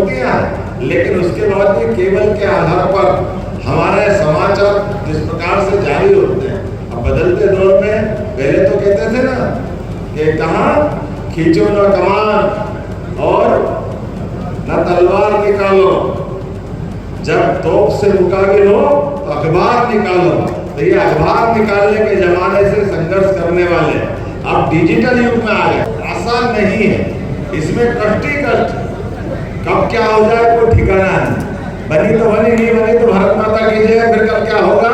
चुनौतियां हैं, लेकिन उसके बाद भी केबल के आधार पर हमारे समाचार जिस प्रकार से जारी होते हैं, अब बदलते दौर में पहले तो कहते थे ना कि कहाँ खींचो न कमान और न तलवार निकालो, जब तोप से मुकाबिल हो तो अखबार निकालो। तो ये अखबार निकालने के जमाने से संघर्ष करने वाले अब डिजिटल युग में आ गए। आसान नहीं है, इसमें कष्ट ही कष्ट, कब क्या हो जाए कोई ठिकाना नहीं। बनी तो बनी, नहीं बनी तो भारत माता की जय, फिर कब क्या होगा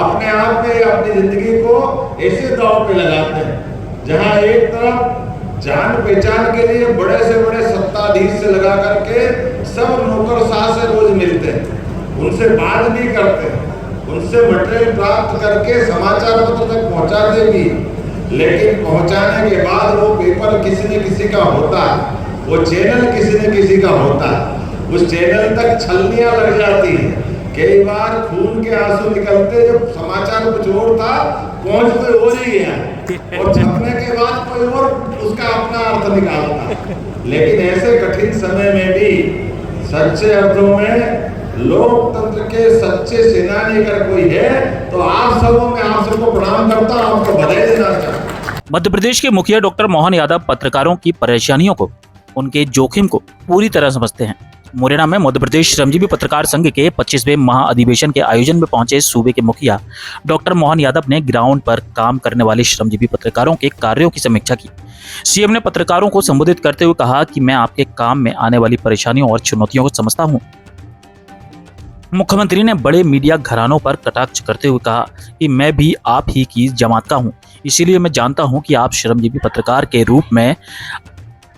अपने आप में अपनी जिंदगी को ऐसे दांव पे लगाते हैं जहां एक तरफ जान पहचान के लिए बड़े से बड़े सत्ताधीश से लगा करके सब नौकरशाह से रोज मिलते हैं, उनसे बात भी करते हैं, उनसे मटेरियल प्राप्त करके समाचार पत्र तक पहुंचा देगी, लेकिन पहुंचाने के बाद वो पेपर किसी न किसी का होता है, वो चैनल किसी न किसी का होता है, उस चैनल तक छलनियां लग जाती है। कई बार खून के आंसू निकलते, जब समाचार कुछ और था पहुंच कोई और ही गया, और छपने के बाद कोई और उसका अपना अर्थ निकालता। लेकिन ऐसे कठिन समय में भी सच्चे अर्थों में लोकतंत्र के सच्चे सेनानी अगर कोई है तो आप सबों में आप सबको प्रणाम करता हूं, आपको बधाई देना चाहता हूं। मध्य प्रदेश के मुखिया डॉक्टर मोहन यादव पत्रकारों की परेशानियों को, उनके जोखिम को पूरी तरह समझते हैं। मुरैना में मध्य प्रदेश श्रमजीवी पत्रकार संघ के 25वें महाअधिवेशन के आयोजन में पहुंचे सूबे के मुखिया डॉक्टर मोहन यादव ने ग्राउंड पर काम करने वाले श्रमजीवी पत्रकारों के कार्यों की समीक्षा की। सीएम ने पत्रकारों को संबोधित करते हुए कहा कि मैं आपके काम में आने वाली परेशानियों और चुनौतियों को समझता हूं। मुख्यमंत्री ने बड़े मीडिया घरानों पर कटाक्ष करते हुए कहा कि मैं भी आप ही की जमात का हूं, इसीलिए मैं जानता हूं कि आप श्रमजीवी पत्रकार के रूप में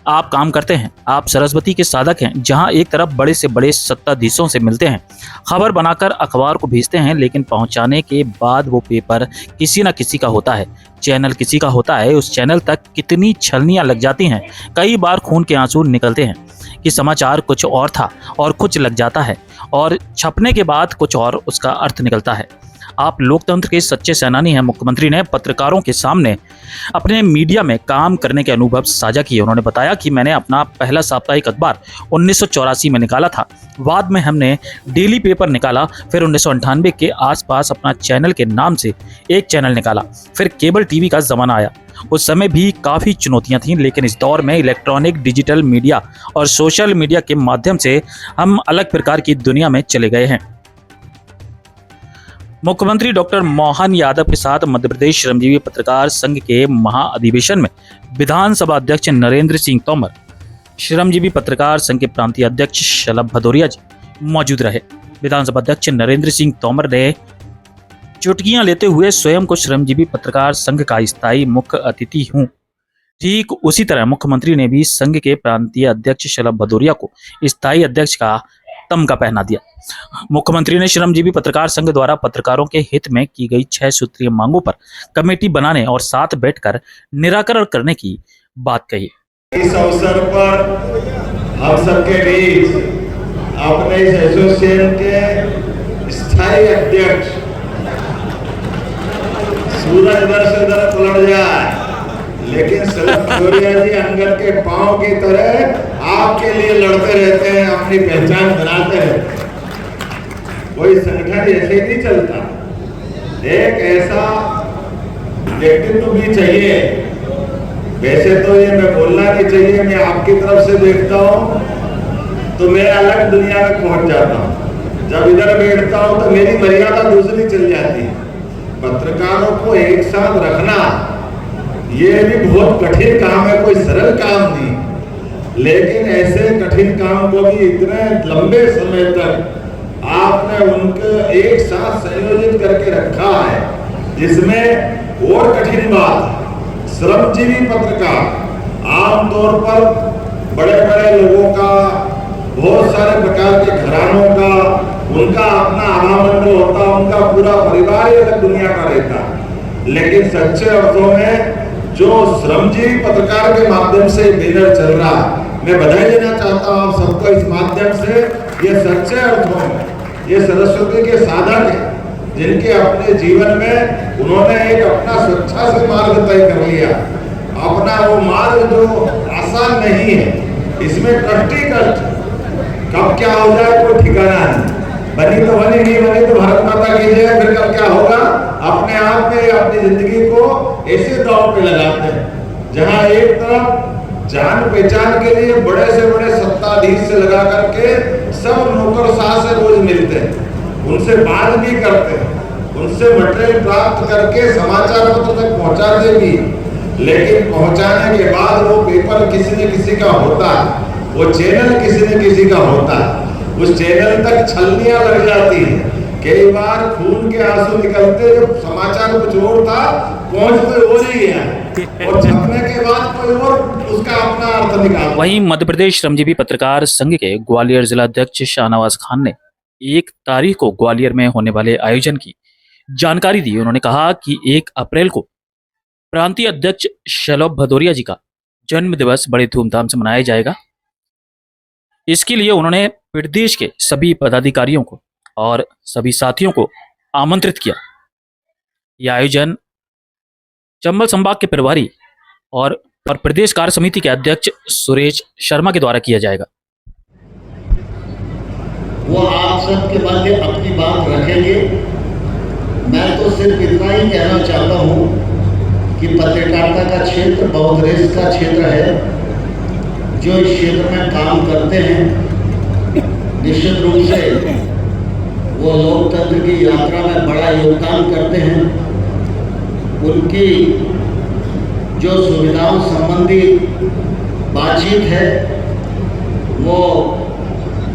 आप काम करते हैं। आप सरस्वती के साधक हैं, जहां एक तरफ बड़े से बड़े सत्ताधीशों से मिलते हैं, खबर बनाकर अखबार को भेजते हैं, लेकिन पहुंचाने के बाद वो पेपर किसी न किसी का होता है, चैनल किसी का होता है। उस चैनल तक कितनी छलनियां लग जाती हैं, कई बार खून के आंसू निकलते हैं कि समाचार कुछ और था और कुछ लग जाता है, और छपने के बाद कुछ और उसका अर्थ निकलता है। आप लोकतंत्र के सच्चे सेनानी हैं। मुख्यमंत्री ने पत्रकारों के सामने अपने मीडिया में काम करने के अनुभव साझा किए। उन्होंने बताया कि मैंने अपना पहला साप्ताहिक अखबार 1984 में निकाला था, बाद में हमने डेली पेपर निकाला, फिर 1998 के आसपास अपना चैनल के नाम से एक चैनल निकाला, फिर केबल टीवी का जमाना आया। उस समय भी काफ़ी चुनौतियां थीं, लेकिन इस दौर में इलेक्ट्रॉनिक डिजिटल मीडिया और सोशल मीडिया के माध्यम से हम अलग प्रकार की दुनिया में चले गए हैं। मुख्यमंत्री डॉक्टर मोहन यादव के साथ मध्य प्रदेश श्रमजीवी पत्रकार संघ के महाअधिवेशन में विधानसभा अध्यक्ष नरेंद्र सिंह तोमर, श्रमजीवी पत्रकार संघ के प्रांतीय अध्यक्ष शलभ भदौरिया जी मौजूद रहे। विधानसभा अध्यक्ष नरेंद्र सिंह तोमर ने चुटकियां लेते हुए स्वयं को श्रमजीवी पत्रकार संघ का स्थायी मुख्य अतिथि हूं। ठीक उसी तरह मुख्यमंत्री ने भी संघ के प्रांतीय अध्यक्ष शलभ भदौरिया को स्थायी अध्यक्ष का तमगा पहना दिया। मुख्यमंत्री ने श्रमजीवी पत्रकार संघ द्वारा पत्रकारों के हित में की गई 6 सूत्रीय मांगों पर कमेटी बनाने और साथ बैठकर निराकरण करने की बात कही। इस अवसर पर हम सबके बीच अपने इस एसोसिएशन के स्थायी अध्यक्ष, सूरज इधर से उधर पलट जाए लेकिन शलभ भदौरिया जी अंगद के पांव की तरह आपके लिए लड़ते रहते हैं, अपनी पहचान बनाते रहते हैं। कोई संगठन ऐसे नहीं चलता, एक ऐसा व्यक्तित्व भी चाहिए। वैसे तो ये मैं बोलना नहीं चाहिए, मैं आपकी तरफ से देखता हूँ तो मैं अलग दुनिया में पहुंच जाता हूँ, जब इधर बैठता हूँ तो मेरी मर्यादा दूसरी चल जाती है। पत्रकारों को एक साथ रखना ये भी बहुत कठिन काम है, कोई सरल काम नहीं, लेकिन ऐसे कठिन काम को भी इतने लंबे समय तक आपने उनको एक साथ संयोजित करके रखा है, जिसमें और कठिन बात, श्रमजीवी पत्रकार आमतौर पर बड़े बड़े लोगों का, बहुत सारे प्रकार के घरानों का, उनका अपना आवामंडल होता, उनका पूरा परिवार अलग दुनिया का रहता, लेकिन सच्चे अर्थों में जो श्रमजीवी पत्रकार के माध्यम से बैनर चल रहा है, मैं बधाई देना चाहता हूं आप सबको इस माध्यम से। ये सच्चे अर्थों में ये सरस्वती के साधक हैं, जिनके अपने जीवन में उन्होंने एक अपना स्वेच्छा से मार्ग तय कर लिया। अपना वो मार्ग जो आसान नहीं है, इसमें कष्ट ही कष्ट, कब क्या हो जाए कोई ठिकाना नहीं। बनी तो बनी, नहीं बनी तो भारत माता की जय। फिर कब क्या होगा, अपने आप में अपनी जिंदगी को ऐसे दौड़ पे लगाते हैं जहां एक तरफ जान पहचान के लिए बड़े से बड़े सत्ताधीश से लगा करके सब नौकरशाह से रोज मिलते हैं, उनसे बात भी करते हैं, उनसे मटेरियल प्राप्त करके समाचार पत्र तक पहुंचाते भी, लेकिन पहुंचाने के बाद वो पेपर किसी न किसी का होता है, वो चैनल किसी न किसी का होता है, उस चैनल तक छलनियां लग जाती है। कई बार खून के आंसू निकलते, जब समाचार कुछ और था पहुंच कोई और ही गया, और छपने के बाद कोई और उसका अपना अर्थ निकालता। वहीं मध्य प्रदेश श्रमजीवी पत्रकार संघ के ग्वालियर जिला अध्यक्ष शाहनवाज खान ने 1 तारीख को ग्वालियर में होने वाले आयोजन की जानकारी दी। उन्होंने कहा कि 1 अप्रैल को प्रांतीय अध्यक्ष शलभ भदौरिया जी का जन्म दिवस बड़े धूमधाम से मनाया जाएगा। इसके लिए उन्होंने प्रदेश के सभी पदाधिकारियों को और सभी साथियों को आमंत्रित किया। यह आयोजन चंबल संभाग के प्रभारी और प्रदेश कार्य समिति के अध्यक्ष सुरेश शर्मा के द्वारा किया जाएगा। वो आप सबके मध्य अपनी बात रखेंगे। मैं तो सिर्फ इतना ही कहना चाहता हूँ कि पत्रकारिता का क्षेत्र बहुत रिस्क का क्षेत्र है। जो इस क्षेत्र में काम करते हैं निश्चित रूप से वो लोकतंत्र की यात्रा में बड़ा योगदान करते हैं। उनकी जो सुविधाओं संबंधी बातचीत है वो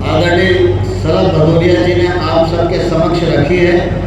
आदरणीय शलभ भदौरिया जी ने आप सबके समक्ष रखी है।